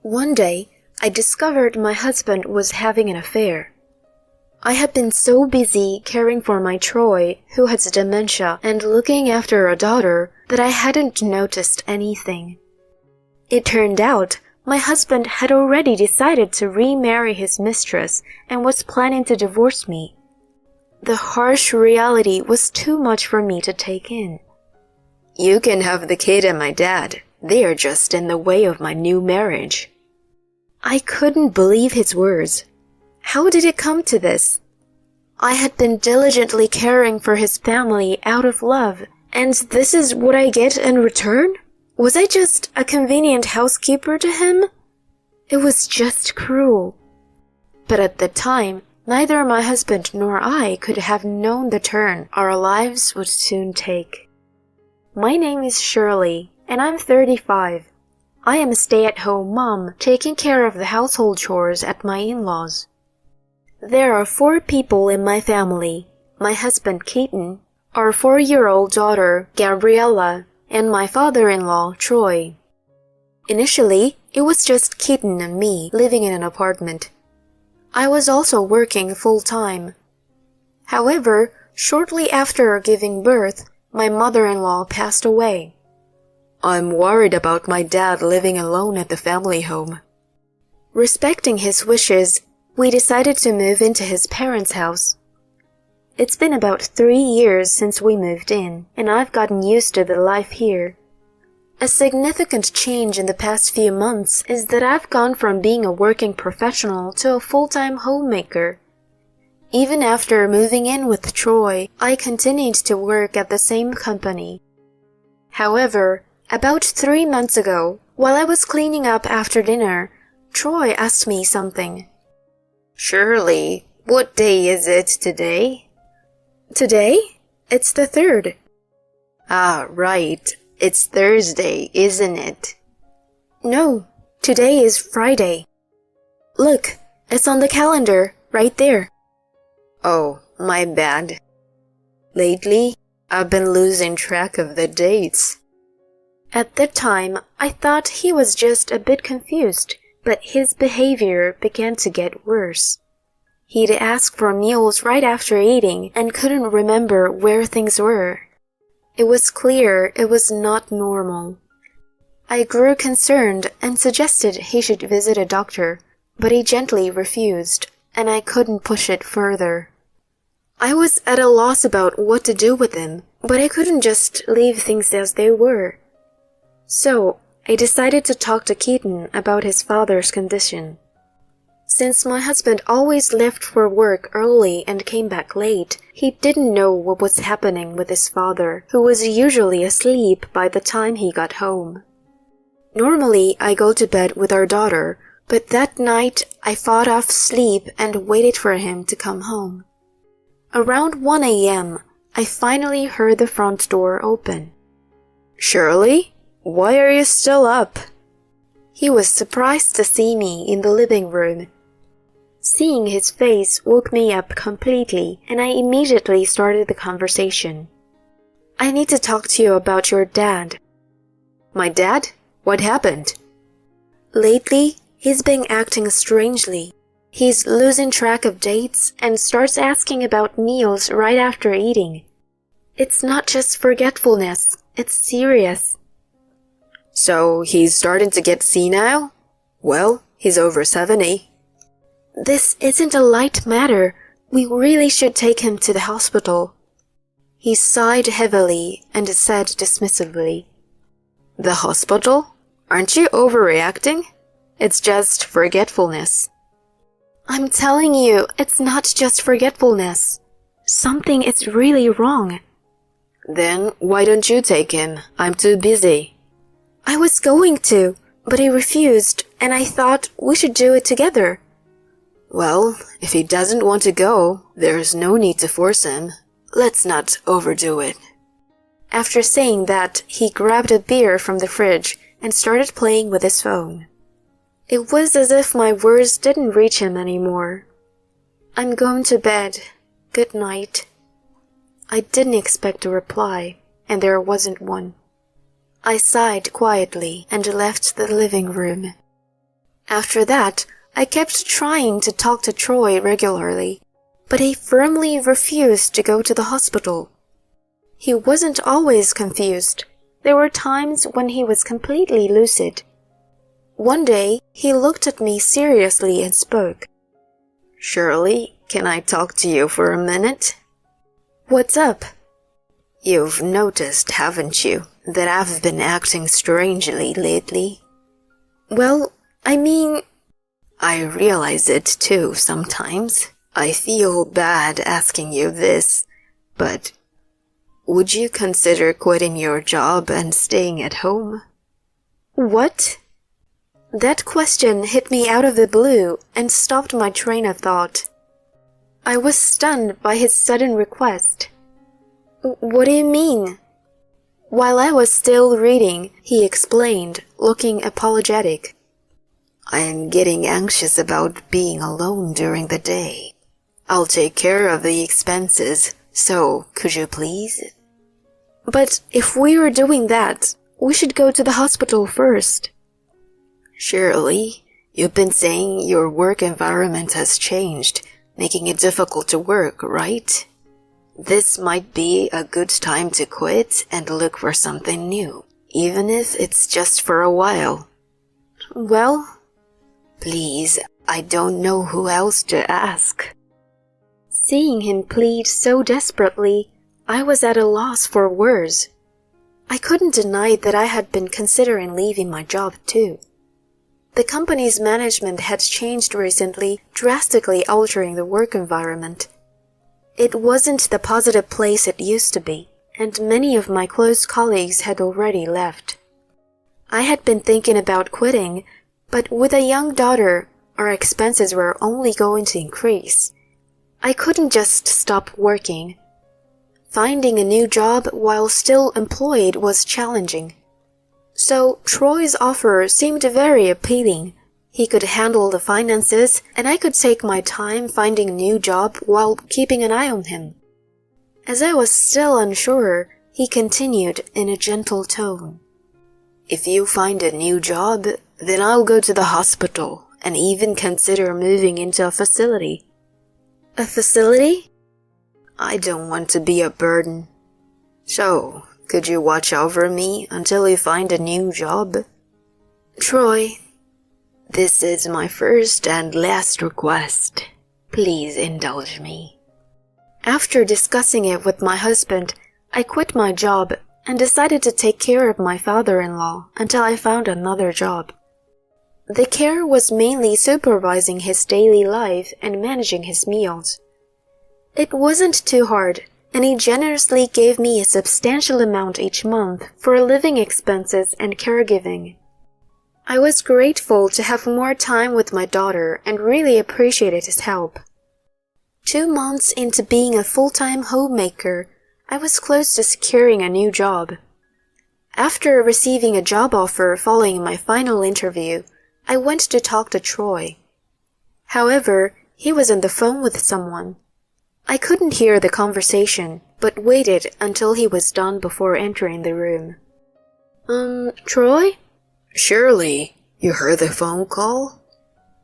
One day, I discovered my husband was having an affair. I had been so busy caring for my Troy, who has dementia, and looking after a daughter, that I hadn't noticed anything. It turned out my husband had already decided to remarry his mistress and was planning to divorce me. The harsh reality was too much for me to take in. "You can have the kid and my dad. They are just in the way of my new marriage." I couldn't believe his words. How did it come to this? I had been diligently caring for his family out of love, and this is what I get in return? Was I just a convenient housekeeper to him? It was just cruel. But at the time, neither my husband nor I could have known the turn our lives would soon take. My name is Shirley, and I'm 35. I am a stay-at-home mom taking care of the household chores at my in-laws. There are 4 people in my family: my husband Keaton, our 4-year-old daughter Gabriella, and my father-in-law Troy. Initially, it was just Keaton and me living in an apartment. I was also working full-time. However, shortly after giving birth, my mother-in-law passed away. "I'm worried about my dad living alone at the family home." Respecting his wishes, we decided to move into his parents' house. It's been about 3 years since we moved in, and I've gotten used to the life here. A significant change in the past few months is that I've gone from being a working professional to a full-time homemaker. Even after moving in with Troy, I continued to work at the same company. However, about 3 months ago, while I was cleaning up after dinner, Troy asked me something. "Shirley, what day is it today?" Today? It's the 3rd. "Ah, right. It's Thursday, isn't it?" No, today is Friday. Look, it's on the calendar, right there. Oh, my bad. Lately, I've been losing track of the dates. At the time, I thought he was just a bit confused, but his behavior began to get worse. He'd ask for meals right after eating and couldn't remember where things were. It was clear it was not normal. I grew concerned and suggested he should visit a doctor, but he gently refused, and I couldn't push it further. I was at a loss about what to do with him, but I couldn't just leave things as they were. So, I decided to talk to Keaton about his father's condition. Since my husband always left for work early and came back late, he didn't know what was happening with his father, who was usually asleep by the time he got home. Normally, I go to bed with our daughter, but that night I fought off sleep and waited for him to come home. Around 1 a.m., I finally heard the front door open. "Shirley? Why are you still up?" He was surprised to see me in the living room. Seeing his face woke me up completely, and I immediately started the conversation. "I need to talk to you about your dad." "My dad? What happened?" "Lately, he's been acting strangely. He's losing track of dates and starts asking about meals right after eating. It's not just forgetfulness, it's serious." "So he's starting to get senile? Well, he's over 70. "This isn't a light matter. We really should take him to the hospital." He sighed heavily and said dismissively, "The hospital? Aren't you overreacting? It's just forgetfulness." "I'm telling you, it's not just forgetfulness. Something is really wrong." "Then why don't you take him? I'm too busy." "I was going to, but he refused, and I thought we should do it together." "Well, if he doesn't want to go, there's no need to force him. Let's not overdo it." After saying that, he grabbed a beer from the fridge and started playing with his phone. It was as if my words didn't reach him anymore. "I'm going to bed. Good night." I didn't expect a reply, and there wasn't one. I sighed quietly and left the living room. After that, I kept trying to talk to Troy regularly, but he firmly refused to go to the hospital. He wasn't always confused. There were times when he was completely lucid. One day, he looked at me seriously and spoke. "Shirley, can I talk to you for a minute?" "What's up?" "You've noticed, haven't you, that I've been acting strangely lately?" "Well, I mean..." "I realize it too sometimes. I feel bad asking you this, but would you consider quitting your job and staying at home?" "What?" That question hit me out of the blue and stopped my train of thought. I was stunned by his sudden request. "What do you mean?" While I was still reading, he explained, looking apologetic. "I'm getting anxious about being alone during the day. I'll take care of the expenses, so could you please?" "But if we are doing that, we should go to the hospital first." "Shirley, you've been saying your work environment has changed, making it difficult to work, right? This might be a good time to quit and look for something new, even if it's just for a while." "Well..." "Please, I don't know who else to ask." Seeing him plead so desperately, I was at a loss for words. I couldn't deny that I had been considering leaving my job too. The company's management had changed recently, drastically altering the work environment. It wasn't the positive place it used to be, and many of my close colleagues had already left. I had been thinking about quitting, but with a young daughter, our expenses were only going to increase. I couldn't just stop working. Finding a new job while still employed was challenging. So Troy's offer seemed very appealing. He could handle the finances, and I could take my time finding a new job while keeping an eye on him. As I was still unsure, he continued in a gentle tone. "If you find a new job, then I'll go to the hospital and even consider moving into a facility." "A facility?" "I don't want to be a burden. So, could you watch over me until you find a new job?" "Troy, this is my first and last request. Please indulge me." After discussing it with my husband, I quit my job and decided to take care of my father-in-law until I found another job. The care was mainly supervising his daily life and managing his meals. It wasn't too hard, and he generously gave me a substantial amount each month for living expenses and caregiving. I was grateful to have more time with my daughter and really appreciated his help. 2 months into being a full-time homemaker, I was close to securing a new job. After receiving a job offer following my final interview, I went to talk to Troy. However, he was on the phone with someone. I couldn't hear the conversation, but waited until he was done before entering the room. Troy?" "Shirley, you heard the phone call?"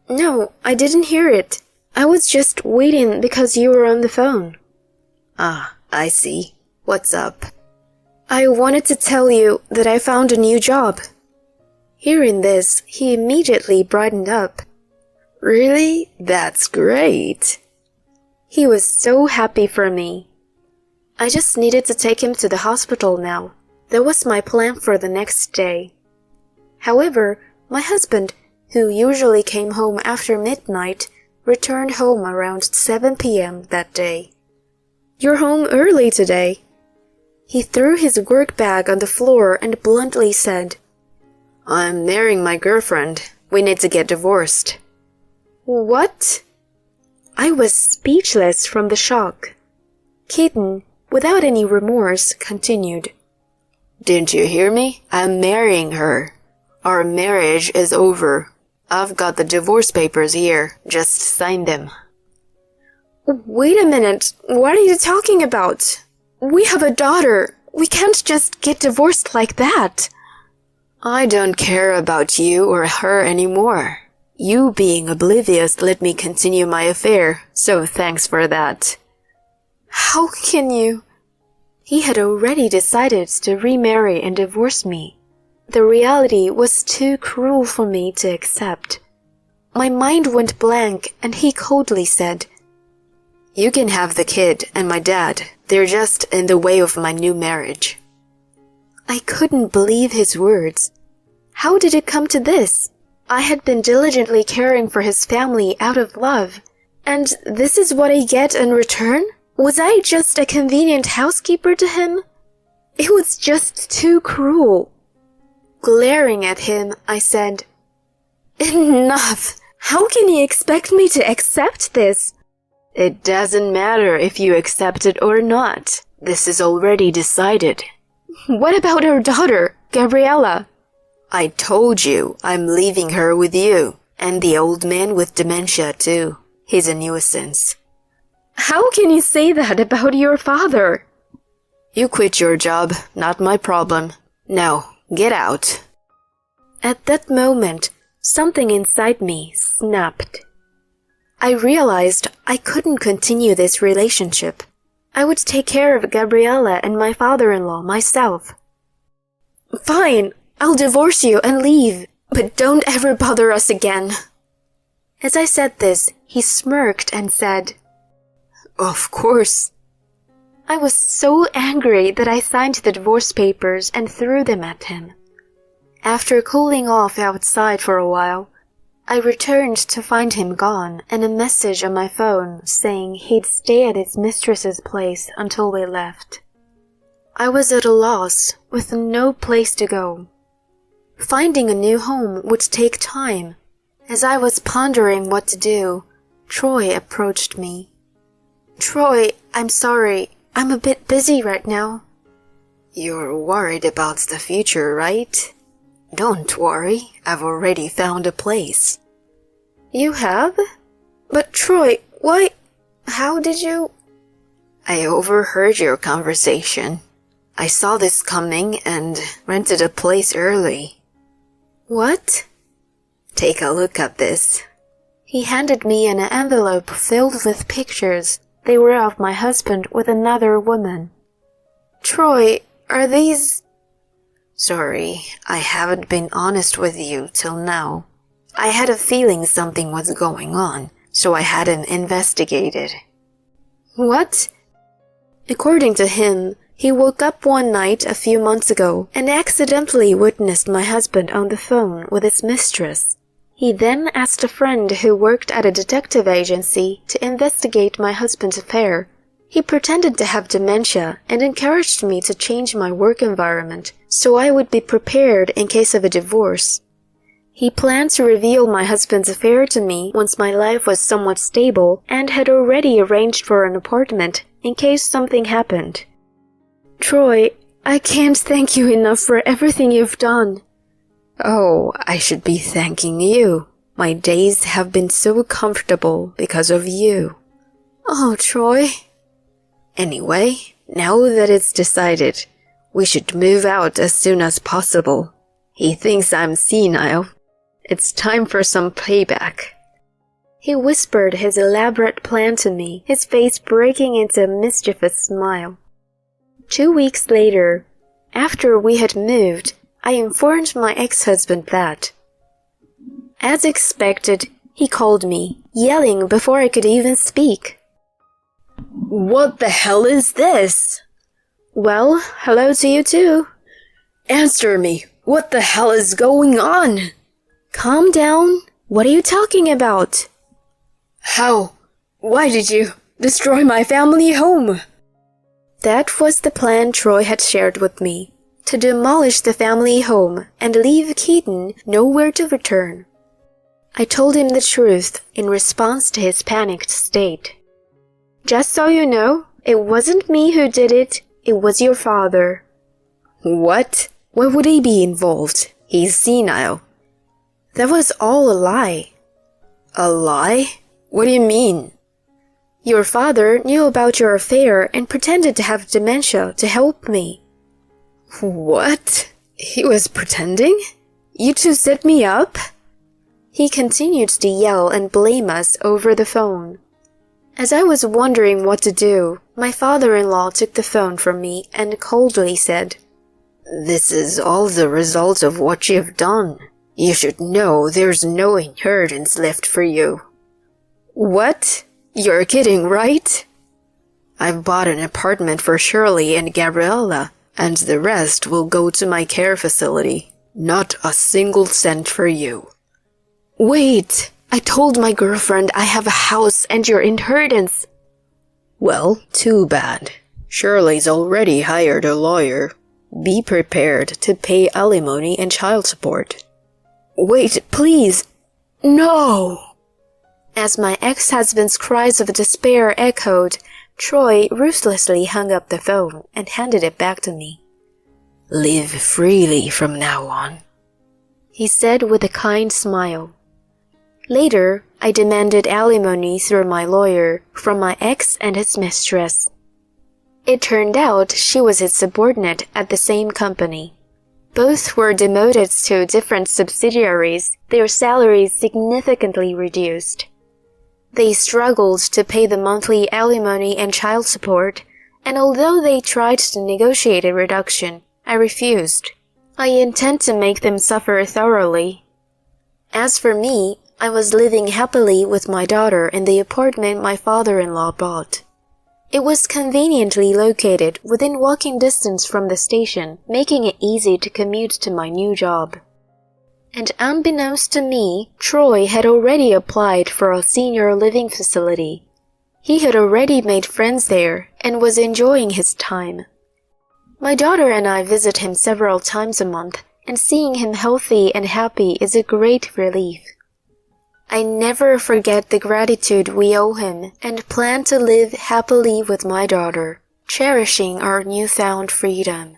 "No, I didn't hear it. I was just waiting because you were on the phone." "Ah, I see. What's up?" "I wanted to tell you that I found a new job." Hearing this, he immediately brightened up. "Really? That's great." He was so happy for me. I just needed to take him to the hospital now. That was my plan for the next day. However, my husband, who usually came home after midnight, returned home around 7 p.m. that day. "You're home early today." He threw his work bag on the floor and bluntly said, "I'm marrying my girlfriend. We need to get divorced." "What?" I was speechless from the shock. Keaton, without any remorse, continued, "Didn't you hear me? I'm marrying her. Our marriage is over. I've got the divorce papers here. Just sign them." "Wait a minute. What are you talking about? We have a daughter. We can't just get divorced like that." "I don't care about you or her anymore. You being oblivious let me continue my affair, so thanks for that. How can you? He had already decided to remarry and divorce me. The reality was too cruel for me to accept. My mind went blank and he coldly said, "You can have the kid and my dad. They're just in the way of my new marriage." I couldn't believe his words. How did it come to this? I had been diligently caring for his family out of love. And this is what I get in return? Was I just a convenient housekeeper to him? It was just too cruel. Glaring at him, I said, "Enough! How can you expect me to accept this?" It doesn't matter if you accept it or not. This is already decided. What about our daughter, Gabriella? I told you I'm leaving her with you, and the old man with dementia too. He's a nuisance. How can you say that about your father? You quit your job, not my problem. Now, get out. At that moment, something inside me snapped. I realized I couldn't continue this relationship. I would take care of Gabriella and my father-in-law myself. Fine, I'll divorce you and leave, but don't ever bother us again. As I said this, he smirked and said, Of course. I was so angry that I signed the divorce papers and threw them at him. After cooling off outside for a while, I returned to find him gone and a message on my phone saying he'd stay at his mistress's place until we left. I was at a loss, with no place to go. Finding a new home would take time. As I was pondering what to do, Troy approached me. "Troy, I'm sorry. I'm a bit busy right now." You're worried about the future, right? Don't worry, I've already found a place. You have? But Troy, why? How did you? I overheard your conversation. I saw this coming and rented a place early. What? Take a look at this. He handed me an envelope filled with pictures. They were of my husband with another woman. Troy, are these... Sorry, I haven't been honest with you till now. I had a feeling something was going on, so I hadn't investigated. What? According to him, he woke up one night a few months ago and accidentally witnessed my husband on the phone with his mistress. He then asked a friend who worked at a detective agency to investigate my husband's affair. He pretended to have dementia and encouraged me to change my work environment so I would be prepared in case of a divorce. He planned to reveal my husband's affair to me once my life was somewhat stable and had already arranged for an apartment in case something happened. Troy, I can't thank you enough for everything you've done. Oh, I should be thanking you. My days have been so comfortable because of you. Oh, Troy. Anyway, now that it's decided, we should move out as soon as possible. He thinks I'm senile. It's time for some payback. He whispered his elaborate plan to me, his face breaking into a mischievous smile. 2 weeks later, after we had moved, I informed my ex-husband that. As expected, he called me, yelling before I could even speak. What the hell is this? Well, hello to you too. Answer me. What the hell is going on? Calm down. What are you talking about? How? Why did you destroy my family home? That was the plan Troy had shared with me, to demolish the family home and leave Keaton nowhere to return. I told him the truth in response to his panicked state. Just so you know, it wasn't me who did it, it was your father. What? Why would he be involved? He's senile. That was all a lie. A lie? What do you mean? Your father knew about your affair and pretended to have dementia to help me. What? He was pretending? You two set me up? He continued to yell and blame us over the phone. As I was wondering what to do, my father-in-law took the phone from me and coldly said, "This is all the result of what you've done. You should know there's no inheritance left for you." "What? You're kidding, right?" "I've bought an apartment for Shirley and Gabriella, and the rest will go to my care facility. Not a single cent for you." "Wait, I told my girlfriend I have a house and your inheritance." "Well, too bad. Shirley's already hired a lawyer. Be prepared to pay alimony and child support." "Wait, please. No!" As my ex-husband's cries of despair echoed, Troy ruthlessly hung up the phone and handed it back to me. "Live freely from now on," he said with a kind smile. Later, I demanded alimony through my lawyer from my ex and his mistress. It turned out she was his subordinate at the same company. Both were demoted to different subsidiaries, their salaries significantly reduced. They struggled to pay the monthly alimony and child support, and although they tried to negotiate a reduction, I refused. I intend to make them suffer thoroughly. As for me, I was living happily with my daughter in the apartment my father-in-law bought. It was conveniently located within walking distance from the station, making it easy to commute to my new job. And unbeknownst to me, Troy had already applied for a senior living facility. He had already made friends there and was enjoying his time. My daughter and I visit him several times a month, and seeing him healthy and happy is a great relief. I never forget the gratitude we owe him and plan to live happily with my daughter, cherishing our newfound freedom.